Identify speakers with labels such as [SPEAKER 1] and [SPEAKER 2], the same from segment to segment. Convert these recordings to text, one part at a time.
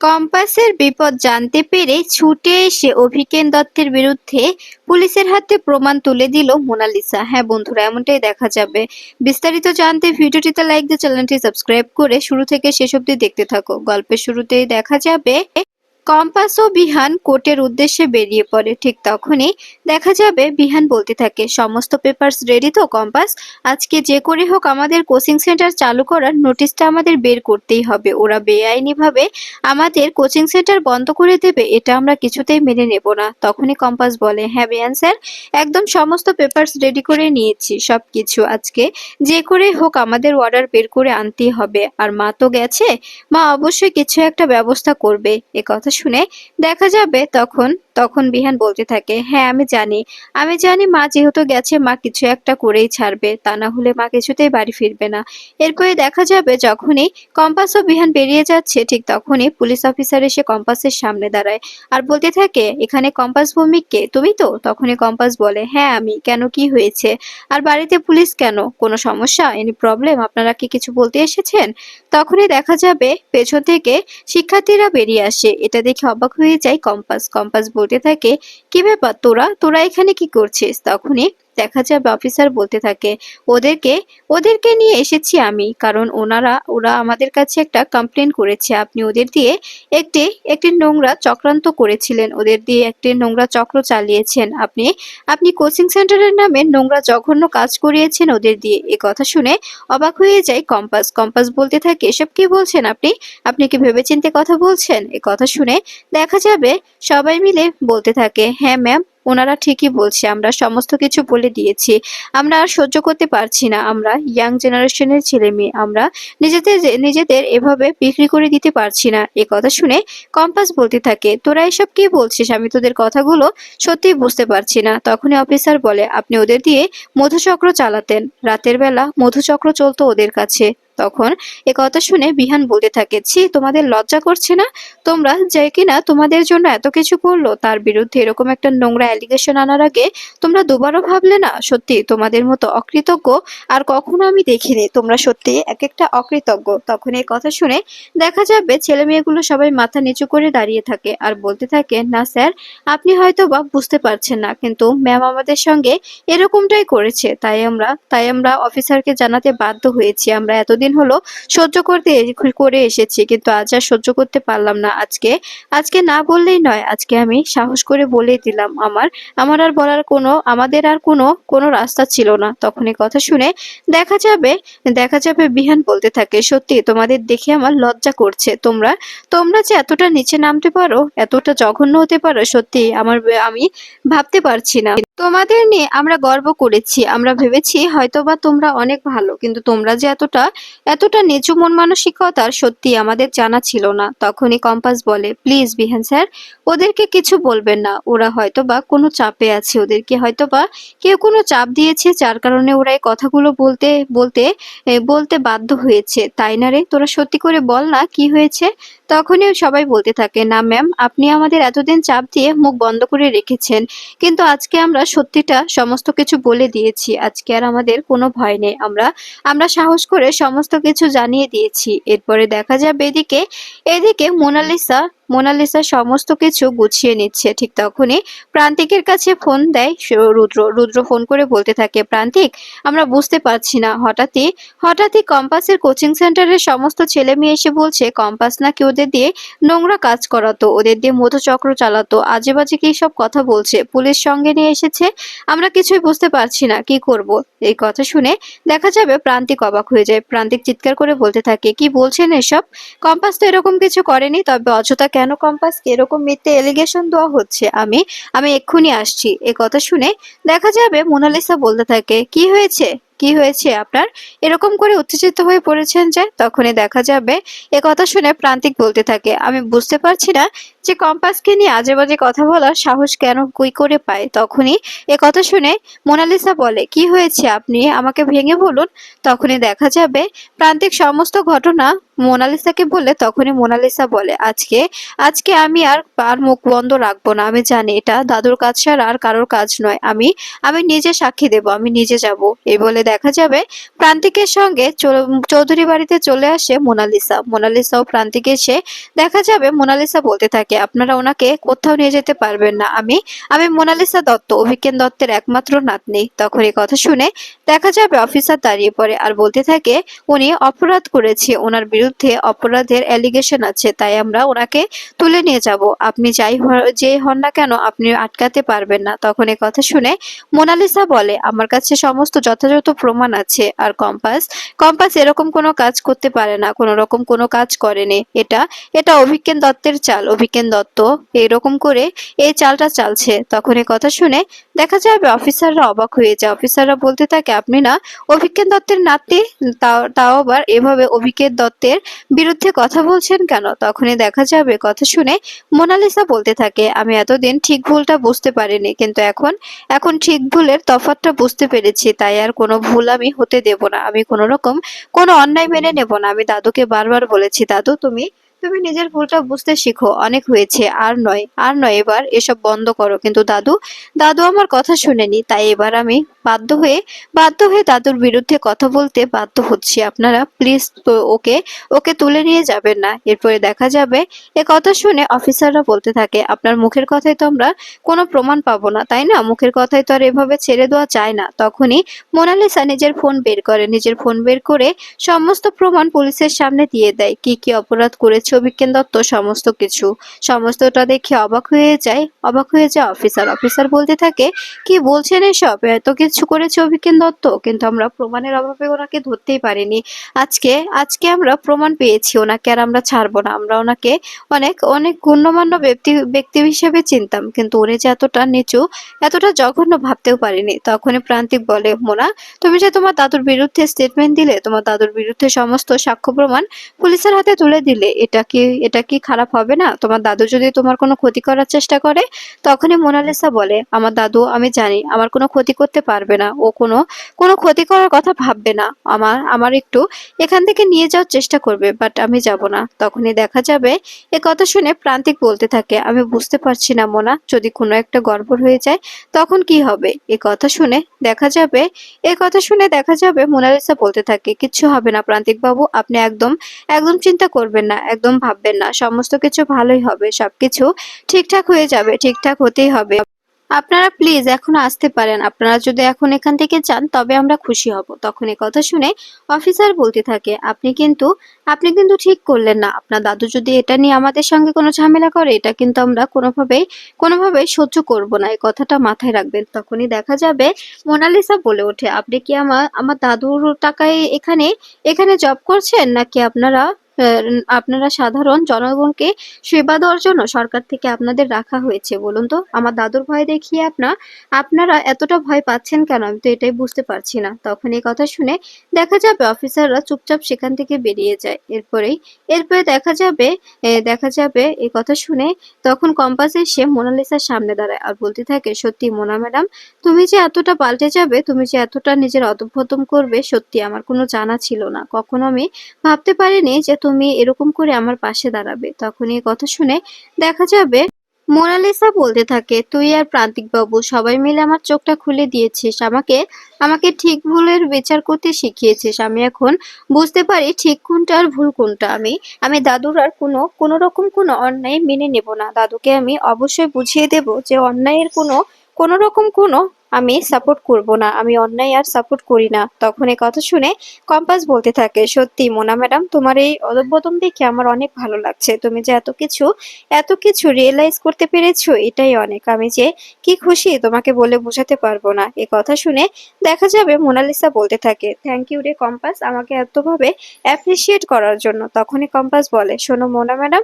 [SPEAKER 1] কম্পাসের বিপদ জানতে পেরে ছুটে এসে অভিজ্ঞান দত্তের বিরুদ্ধে পুলিশের হাতে প্রমাণ তুলে দিল মোনালিসা। হ্যাঁ বন্ধুরা, এমনটাই দেখা যাবে। বিস্তারিত জানতে ভিডিওটিতে লাইক দিয়ে চ্যানেলটি সাবস্ক্রাইব করে শুরু থেকে শেষ অবধি দেখতে থাকো। গল্পের শুরুতেই দেখা যাবে কম্পাস ও বিহান কোর্টের উদ্দেশ্যে বেরিয়ে পড়ে। ঠিক তখনই দেখা যাবে বিহান বলতে থাকে, সমস্ত পেপারস রেডি তো কম্পাস? আজকে যে করে হোক আমাদের কোচিং সেন্টার চালু করার নোটিশটা আমাদের বের করতেই হবে। ওরা বেআইনি ভাবে আমাদের কোচিং সেন্টার বন্ধ করে দেবে, এটা আমরা কিছুতেই মেনে নেব না। তখনই কম্পাস বলে, হ্যাঁ বিহান স্যার, একদম সমস্ত পেপারস রেডি করে নিয়েছি সবকিছু। আজকে যে করে হোক আমাদের অর্ডার বের করে আনতেই হবে। আর মা তো গেছে, মা অবশ্যই কিছু একটা ব্যবস্থা করবে। এ কথা শুনে দেখা যাবে তখন তখন বিহান বলতে থাকে, হ্যাঁ আমি জানি মা যেহেতু গেছে মা কিছু একটা করেই ছাড়বে, তা না হলে মা কিছুতেই বাড়ি ফিরবে না। এরপরে দেখা যাবে যখনই কম্পাস ও বিহান বেরিয়ে যাচ্ছে ঠিক তখনই পুলিশ অফিসার এসে কম্পাসের সামনে দাঁড়ায় আর বলতে থাকে, এখানে কম্পাস ভৌমিক কে? তুমি তো? তখনই কম্পাস বলে, হ্যাঁ আমি। কেন, কি হয়েছে? আর বাড়িতে পুলিশ কেন? কোনো সমস্যা, এনি প্রবলেম? আপনারা কি কিছু বলতে এসেছেন? তখনই দেখা যাবে পেছন থেকে শিক্ষার্থীরা বেরিয়ে আসে। এটা দেখে অবাক হয়ে যায় কম্পাস। কম্পাস বলতে থাকে, কি ব্যাপার, তোরা তোরা এখানে কি করছিস? তখনই দেখা যাবে অফিসার বলতে থাকে, ওদেরকে ওদেরকে নিয়ে এসেছি আমি, কারণ ওরা আমাদের কাছে একটা কমপ্লেন করেছে। আপনি ওদের দিয়ে একটি একটি নোংরা চক্রান্ত করেছিলেন, ওদের দিয়ে একটি নোংরা চক্র চালিয়েছেন। আপনি আপনি কোচিং সেন্টারের নামে নোংরা জঘন্য কাজ করিয়েছেন ওদের দিয়ে। এ কথা শুনে অবাক হয়ে যায় কম্পাস। কম্পাস বলতে থাকে, এসব কি বলছেন আপনি? আপনি কি ভেবেচিন্তে কথা বলছেন? এ কথা শুনে দেখা যাবে সবাই মিলে বলতে থাকে, হ্যাঁ ম্যাম, ওনারা ঠিকই বলছে, আমরা সমস্ত কিছু বলে দিয়েছি। আমরা আর সহ্য করতে পারছি না, আমরা ইয়াং জেনারেশনের ছেলে মেয়ে, আমরা নিজেদের এভাবে বিক্রি করে দিতে পারছি না। এ কথা শুনে কম্পাস বলতে থাকে, তোরা এসব কি বলছিস? আমি তোদের কথাগুলো সত্যিই বুঝতে পারছি না। তখনই অফিসার বলে, আপনি ওদের দিয়ে মধুচক্র চালাতেন, রাতের বেলা মধুচক্র চলতো ওদের কাছে। তখন এ কথা শুনে বিহান বলতে থাকে, ছি, তোমাদের লজ্জা করছে না? তোমরা যে কিনা তোমাদের জন্য এত কিছু করলো, তার বিরুদ্ধে এরকম একটা নোংরা অ্যালিগেশন আনার আগে তোমরা দুবারও ভাবলে না? সত্যি তোমাদের মতো অকৃতজ্ঞ আর কখনো আমি দেখিনি। তোমরা সত্যি এক একটা অকৃতজ্ঞ। তখন এই কথা শুনে দেখা যাবে ছেলে মেয়েগুলো সবাই মাথা নিচু করে দাঁড়িয়ে থাকে আর বলতে থাকে, না স্যার, আপনি হয়তো বা বুঝতে পারছেন না, কিন্তু ম্যাম আমাদের সঙ্গে এরকমটাই করেছে, তাই আমরা অফিসারকে জানাতে বাধ্য হয়েছি। আমরা এতদিন হলো সহ্য করে এসেছি, কিন্তু আজ আর সহ্য করতে পারলাম না। আজকে আজকে না বললেই নয়, আজকে আমি সাহস করে বলেই দিলাম। আমার আর বলার আমাদের আর কোনো রাস্তা ছিল না। তখন এই কথা শুনে দেখা যাবে বিহান বলতে থাকে, সত্যি তোমাদের দেখে আমার লজ্জা করছে। তোমরা তোমরা যে এতটা নিচে নামতে পারো, এতটা জঘন্য হতে পারো, সত্যি আমি ভাবতে পারছি না। তোমাদের নিয়ে আমরা গর্ব করেছি, আমরা ভেবেছি হয়তোবা তোমরা অনেক ভালো, কিন্তু তোমরা যে এতটা নিচু মন মানসিকতার, সত্যি আমাদের জানা ছিল না। তখনই কম্পাস বলে, প্লিজ বিহান স্যার, ওদেরকে কিছু বলবেন না। ওরা হয়তোবা কোনো চাপে আছে, ওদেরকে হয়তোবা কেউ কোনো চাপ দিয়েছে, যার কারণে ওরা এই কথাগুলো বলতে বলতে বলতে বাধ্য হয়েছে। তাই না রে? তোরা সত্যি করে বল না কি হয়েছে? তখনই সবাই বলতে থাকে, না ম্যাম, আপনি আমাদের এতদিন চাপ দিয়ে মুখ বন্ধ করে রেখেছেন, কিন্তু আজকে আমরা সত্যিটা সমস্ত কিছু বলে দিয়েছি। আজকে আর আমাদের কোনো ভয় নেই, আমরা আমরা সাহস করে সমস্ত কিছু জানিয়ে দিয়েছি। এরপরে দেখা যাবে এদিকে এদিকে মোনালিসা সমস্ত কিছু গুছিয়ে নিচ্ছে। ঠিক তখনই প্রান্তিকের কাছে ফোন দেয় রুদ্র ফোন করে বলতে থাকে, প্রান্তিক, আমরা বুঝতে পারছি না, হঠাৎই কম্পাসের কোচিং সেন্টারের সমস্ত ছেলে মেয়ে এসে বলছে কম্পাস নাকি ওদের দিয়ে নোংরা কাজ করাতো, ওদের দিয়ে মধুচক্র চালাতো, আজে বাজে কি সব কথা বলছে, পুলিশ সঙ্গে নিয়ে এসেছে। আমরা কিছুই বুঝতে পারছি না, কি করব? এই কথা শুনে দেখা যাবে প্রান্তিক অবাক হয়ে যায়। প্রান্তিক চিৎকার করে বলতে থাকে, কি বলছেন এসব? কম্পাস তো এরকম কিছু করেনি, তবে অযথা কেন কম্পাসকে এরকম মিথ্যে এলিগেশন দেওয়া হচ্ছে? আমি আমি এক্ষুনি আসছি। এ কথা শুনে দেখা যাবে মোনালিসা বলতে থাকে, কি হয়েছে আপনার? এরকম করে উত্তেজিত হয়ে পড়েছেন যে? তখনই দেখা যাবে এ কথা শুনে প্রান্তিক বলতে থাকে, আমি বুঝতে পারছি না যে কম্পাসকে নিয়ে আজে বাজে কথা বলার সাহস কেন কই করে পায়। তখনই এ কথা শুনে মোনালিসা বলে, কি হয়েছে, আপনি আমাকে ভেঙে বলুন। তখনই দেখা যাবে প্রান্তিক সমস্ত ঘটনা মোনালিসাকে বলে। তখনই মোনালিসা বলে, আজকে আজকে আমি আর আর মুখ বন্ধ রাখবো না। আমি জানি এটা দাদুর কাজ ছাড়া আর কারোর কাজ নয়। আমি আমি নিজে সাক্ষী দেব, আমি নিজে যাব। এই বলে দেখা যাবে প্রান্তিকের সঙ্গে চৌধুরী বাড়িতে চলে আসে মোনালিসা। মোনালিসা ও প্রান্তিক এসে দেখা যাবে মোনালিসা বলতে থাকে, আপনারা ওনাকে কোথাও নিয়ে যেতে পারবেন না। আমি আমি মোনালিসা দত্ত, অভিজ্ঞান দত্তের একমাত্র নাতনি। তখন এই কথা শুনে দেখা যাবে অফিসার দাঁড়িয়ে পড়ে আর বলতে থাকে, উনি অপরাধ করেছে, ওনার বিরুদ্ধে অপরাধের অ্যালিগেশন আছে, তাই আমরা ওনাকে তুলে নিয়ে যাব। আপনি যেই হন না কেন, আপনি আটকাতে পারবেন না। তখন এই কথা শুনে মোনালিসা বলে, আমার কাছে সমস্ত যথাযথ প্রমাণ আছে। আর কম্পাস কম্পাস এরকম কোনো কাজ করতে পারে না, কোনো রকম কোনো কাজ করেনি। এটা এটা অভিজ্ঞান দত্তের চাল। অভিজ্ঞান দত্ত এরকম করে এই চালটা চালছে। তখন এই কথা শুনে দেখা যাবে অফিসাররা অবাক হয়ে যায়। অফিসাররা বলতে থাকে, আপনি না অভিজ্ঞান দত্তের নাতনি, তাও তাও আবার এভাবে অভিজ্ঞান দত্তের বিরুদ্ধে কথা বলছেন কেন? তখনই দেখা যাবে কথা শুনে মোনালিসা বলতে থাকে, আমি এতদিন ঠিক ভুলটা বুঝতে পারিনি, কিন্তু এখন এখন ঠিক ভুলের তফাৎটা বুঝতে পেরেছি। তাই আর কোনো ভুল আমি হতে দেব না। আমি কোনো রকম কোনো অন্যায় মেনে নেব না। আমি দাদুকে বারবার বলেছি, দাদু তুমি তুমি নিজের ভুলটা বুঝতে শিখো, অনেক হয়েছে, আর নয় আর নয়, এবার এসব বন্ধ করো। কিন্তু দাদু দাদু আমার কথা শুনেনি, তাই এবার আমি বাধ্য হয়ে দাদুর বিরুদ্ধে কথা বলতে বাধ্য হচ্ছি। আপনারা প্লিজ ওকে ওকে তুলে নিয়ে যাবেন না। এরপরে দেখা যাবে এ কথা শুনে অফিসাররা বলতে থাকে, আপনার মুখের কথায় তো আমরা কোনো প্রমাণ পাবো না, তাই না? মুখের কথায় তো আর এভাবে ছেড়ে দেওয়া যায় না। তখনই মোনালিসা নিজের ফোন বের করে, নিজের ফোন বের করে সমস্ত প্রমাণ পুলিশের সামনে দিয়ে দেয়। কি কি অপরাধ করেছে অভিজ্ঞান দত্ত সমস্ত কিছু। সমস্তটা দেখে অবাক হয়ে যায় অফিসার। অফিসার বলতে থাকে, কি বলছেন এসব? এত কিছু করেছে অভিজ্ঞান দত্ত, কিন্তু আমরা প্রমাণের অভাবে ওনাকে ধরতেই পারিনি। আজকে আজকে আমরা প্রমাণ পেয়েছি, ওনাকে আর আমরা ছাড়বো না। আমরা ওনাকে অনেক অনেক গণ্যমান্য ব্যক্তি ব্যক্তি হিসেবে চিনতাম, কিন্তু উনি যে এতটা নিচু, এতটা জঘন্য ভাবতেও পারিনি। তখনই প্রান্তিক বলে, মোনা, তুমি যে তোমার দাদুর বিরুদ্ধে স্টেটমেন্ট দিলে, তোমার দাদুর বিরুদ্ধে সমস্ত সাক্ষ্য প্রমাণ পুলিশের হাতে তুলে দিলে, এটা কি খারাপ হবে না? তোমার দাদু যদি তোমার কোনো ক্ষতি করার চেষ্টা করে? তখনই মোনালিসা বলে, আমার দাদু, আমি জানি আমার কোনো ক্ষতি করতে পারবে না। ও কোনো কোনো ক্ষতি করার কথা ভাববে না। আমার আমার একটু এখান থেকে নিয়ে যাওয়ার চেষ্টা করবে, বাট আমি যাব না। তখনই দেখা যাবে এ কথা শুনে প্রান্তিক বলতে থাকে, আমি বুঝতে পারছি না মোনা, যদি কোনো একটা গড়বড় হয়ে যায় তখন কি হবে? এ কথা শুনে দেখা যাবে মোনালিসা বলতে থাকে, কিচ্ছু হবে না প্রান্তিক বাবু, আপনি একদম একদম চিন্তা করবেন না, একদম ভাববেন না, সমস্ত কিছু ভালোই হবে, সবকিছু ঠিকঠাক হয়ে যাবে, ঠিকঠাক হতেই হবে। আপনারা প্লিজ এখন আসতে পারেন। আপনারা যদি এখন এখান থেকে যান তবে আমরা খুশি হব। তখন এ কথা শুনে অফিসার বলতে থাকে, আপনি কিন্তু ঠিক করলেন না। আপনার দাদু যদি এটা নিয়ে আমাদের সঙ্গে কোনো ঝামেলা করে, এটা কিন্তু আমরা কোনোভাবেই সহ্য করব না। এই কথাটা মাথায় রাখবেন। তখনই দেখা যাবে মোনালিসা বলে ওঠে, আপনি কি আমার আমার দাদুর টাকায় এখানে এখানে জব করছেন, নাকি আপনারা সাধারণ জনগণকে সেবা দেওয়ার জন্য সরকার থেকে আপনাদের রাখা হয়েছে? বলুন তো, আমার দাদুর ভয় দেখিয়ে আপনারা এতটা ভয় পাচ্ছেন কেন? আমি তো এটাই বুঝতে পারছি না। তখন এই কথা শুনে দেখা যাবে অফিসাররা চুপচাপ সেখান থেকে বেরিয়ে যায়। এরপরে দেখা যাবে এই কথা শুনে তখন কম্পাস এসে মোনালিসার সামনে দাঁড়ায় আর বলতে থাকে, সত্যি মোনা ম্যাডাম, তুমি যে এতটা পাল্টে যাবে, তুমি যে এতটা নিজের অধঃপতন করবে, সত্যি আমার কোনো জানা ছিল না। কখনো আমি ভাবতে পারিনি যে তুমি এরকম করে আমার পাশে দাঁড়াবে। তখন এই কথা শুনে দেখা যাবে মোনালিসা বলতে থাকে, তুই আর প্রান্তিক বাবু সবাই মিলে আমার চোখটা খুলে দিয়েছিস, আমাকে আমাকে ঠিক ভুলের বিচার করতে শিখিয়েছিস। আমি এখন বুঝতে পারি ঠিক কোনটা আর ভুল কোনটা। আমি দাদুর আর কোনো রকম কোনো অন্যায় মেনে নেব না। দাদুকে আমি অবশ্যই বুঝিয়ে দেব যে অন্যায়ের কোনো রকম কোনো আমি সাপোর্ট করব না। আমি অন্যায় আর সাপোর্ট করি না। তখন এই কথা শুনে কম্পাস বলতে থাকে, সত্যি মোনা ম্যাডাম, তোমার এই অদম্বদম দেখে আমার অনেক ভালো লাগছে। তুমি যে এত কিছু রিয়েলাইজ করতে পেরেছো, এটাই অনেক। আমি যে কি খুশি তোমাকে বলে বোঝাতে পারবো না। এ কথা শুনে দেখা যাবে মোনালিসা বলতে থাকে, থ্যাংক ইউ রে কম্পাস, আমাকে এতভাবে অ্যাপ্রিসিয়েট করার জন্য। তখনই কম্পাস বলে, শোনো মোনা ম্যাডাম,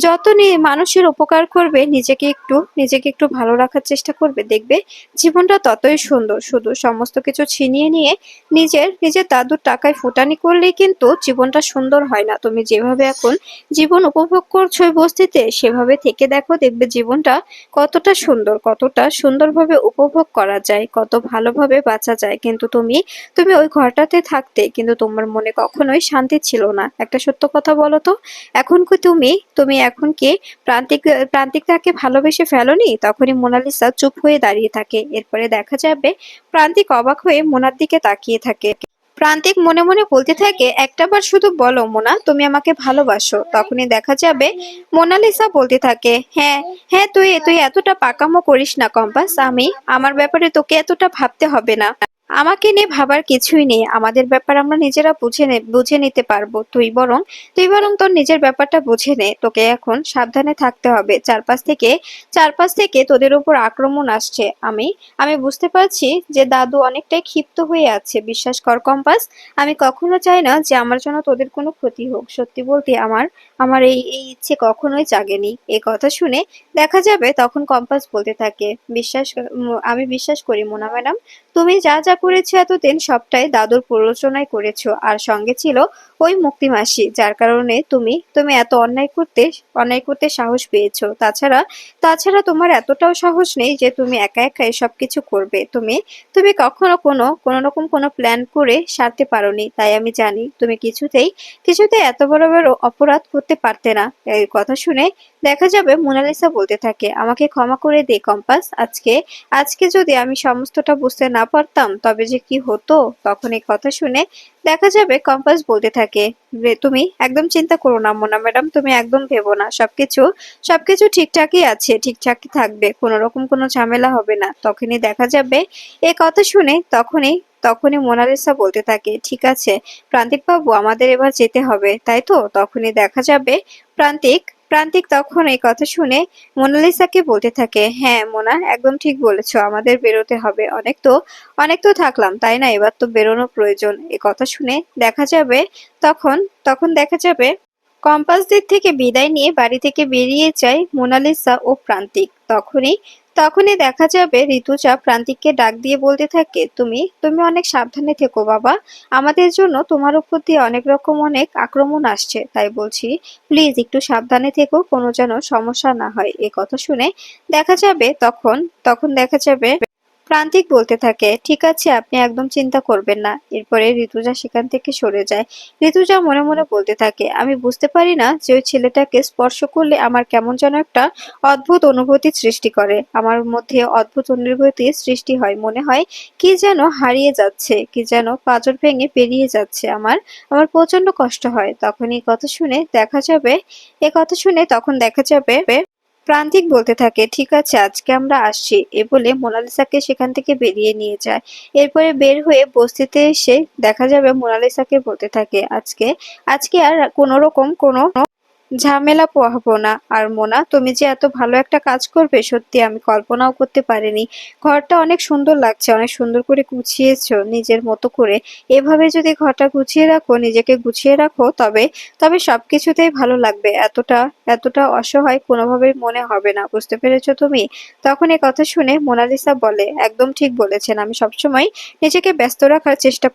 [SPEAKER 1] যত মানুষের উপকার করবে, নিজেকে একটু ভালো রাখার চেষ্টা করবে, দেখবে জীবনটা তত ততই সুন্দর। শুধু সমস্ত কিছু ছিনিয়ে নিয়ে নিজের নিজের দাদুর টাকায় ফুটানি করলেই কিন্তু জীবনটা সুন্দর হয় না। তুমি যেভাবে এখন জীবন উপভোগ করছো ওই বস্তিতে, সেভাবে থেকে দেখো, দেখবে জীবনটা কতটা সুন্দর, কতটা সুন্দরভাবে উপভোগ করা যায়, কত ভালোভাবে বাঁচা যায়। কিন্তু তুমি তুমি ওই ঘরটাতে থাকতে কিন্তু তোমার মনে কখনোই শান্তি ছিল না। একটা সত্য কথা বলো তো, এখন কি তুমি তুমি এখন কি প্রান্তিক প্রান্তিকটাকে ভালোবেসে ফেলোনি? তখনই মোনালিসা চুপ হয়ে দাঁড়িয়ে থাকে। এরপরে দেখা যাবে প্রান্তিক অবাক হয়ে মোনার দিকে তাকিয়ে থাকে। প্রান্তিক মনে মনে বলতে থাকে, একটাবার শুধু বলো মোনা, তুমি আমাকে ভালোবাসো। তখনই দেখা যাবে মোনালিসা বলতে থাকে, হ্যাঁ হ্যাঁ, তুই তুই এতটা পাকামো করিস না কম্পাস। আমার ব্যাপারে তোকে এতটা ভাবতে হবে না। আমাকে নিয়ে ভাবার কিছুই নেই। আমাদের ব্যাপার আমরা নিজেরা বুঝে নিতে পারবো। তুই বরং তোর নিজের ব্যাপারটা বুঝে নে। তোকে এখন সাবধানে থাকতে হবে। চারপাশ থেকে তোদের উপর আক্রমণ আসছে। আমি আমি বুঝতে পারছি যে দাদু অনেকটাই ক্ষিপ্ত হয়ে আছে। বিশ্বাস কর কম্পাস, আমি কখনো চাই না যে আমার জন্য তোদের কোনো ক্ষতি হোক। সত্যি বলতে আমার আমার এই ইচ্ছে কখনোই জাগেনি। এ কথা শুনে দেখা যাবে তখন কম্পাস বলতে থাকে, আমি বিশ্বাস করি মোনা ম্যাডাম, তুমি যা যা করেছো এতদিন সবটাই দাদুর প্ররোচনায় করেছো। আর সঙ্গে ছিল ওই মুক্তি মাসি, যার কারণে তুমি তুমি এত অন্যায় করতে সাহস পেয়েছো। তাছাড়া তোমার এতটাও সাহস নেই যে তুমি একা একা এসব কিছু করবে। তুমি তুমি কখনো কোনো রকম কোনো প্ল্যান করে সারতে পারোনি। তাই আমি জানি তুমি কিছুতেই এত বড় বড় অপরাধ করতে পারতে না। এই কথা শুনে দেখা যাবে মোনালিসা বলতে থাকে, আমাকে ক্ষমা করে দে কম্পাস। আজকে আজকে যদি আমি সমস্তটা বুঝতে না পারতাম তবে যে কি হতো। তখন এই কথা শুনে দেখা যাবে কম্পাস বলতে থাকে, তুমি একদম চিন্তা করো না মোনা ম্যাডাম, তুমি একদম ভেবো না। সবকিছু ঠিকঠাকই আছে, ঠিকঠাকই থাকবে, কোনো রকম কোনো ঝামেলা হবে না। তখনই দেখা যাবে এ কথা শুনে তখনই তখনই মোনালিসা বলতে থাকে, ঠিক আছে প্রান্তিক বাবু, আমাদের এবার যেতে হবে, তাই তো? তখনই দেখা যাবে প্রান্তিক প্রান্তিক তখন এই কথা শুনে মোনালিসাকে বলতে থাকে, হ্যাঁ মোনা, একদম ঠিক বলেছো, আমাদের বেরোতে হবে। অনেক তো থাকলাম, তাই না? এবার তো বেরোনো প্রয়োজন। এ কথা শুনে দেখা যাবে তখন তখন দেখা যাবে কম্পাস দিক থেকে বিদায় নিয়ে বাড়ি থেকে বেরিয়ে যায় মোনালিসা ও প্রান্তিক। তখনই দেখা যাবে ঋতুজা প্রান্তিককে ডাক দিয়ে বলতে থাকে, তুমি তুমি অনেক সাবধানে থেকো বাবা। আমাদের জন্য তোমার উপর দিয়ে অনেক আক্রমণ আসছে, তাই বলছি প্লিজ একটু সাবধানে থেকো, কোনো যেন সমস্যা না হয়। এ কথা শুনে দেখা যাবে তখন তখন দেখা যাবে প্রান্তিক বলতে থাকে, ঠিক আছে, আপনি একদম চিন্তা করবেন না। এরপরে ঋতুজা সেখান থেকে সরে যায়। ঋতুজা মনে মনে বলতে থাকে, আমি বুঝতে পারি না যে ওই ছেলেটাকে স্পর্শ করলে আমার কেমন যেন একটা অদ্ভুত অনুভূতি সৃষ্টি করে। আমার মধ্যে অদ্ভুত অনুভূতি সৃষ্টি হয়, মনে হয় কি যেন হারিয়ে যাচ্ছে, কি যেন পাঁজর ভেঙে বেরিয়ে যাচ্ছে। আমার প্রচন্ড কষ্ট হয়। তখন এ কথা শুনে তখন দেখা যাবে প্রান্তিক বলতে থাকে, ঠিক আছে, আজকে আমরা আসছি। এ বলে মোনালিসাকে সেখান থেকে বেরিয়ে নিয়ে যায়। এরপরে বের হয়ে বস্তিতে এসে দেখা যাবে মোনালিসাকে বলতে থাকে, আজকে আজকে আর কোনো রকম কোনো ঝামেলা পোহাবো না। আর মোনা, তুমি যে এত ভালো একটা কাজ করবে সত্যি আমি কল্পনাও করতে পারিনি। ঘরটা অনেক সুন্দর লাগছে, অনেক সুন্দর করে গুছিয়েছো নিজের মতো করে। এভাবে যদি ঘরটা গুছিয়ে রাখো, নিজেকে গুছিয়ে রাখো, তবে তবে সবকিছুতেই ভালো লাগবে। এতটা এতটা অসহায় কোনোভাবেই মনে হবে না। বুঝতে পেরেছো তুমি? তখন এ কথা শুনে মোনালিসা বলে, একদম ঠিক বলেছেন, আমি সবসময় নিজেকে ব্যস্ত রাখার চেষ্টা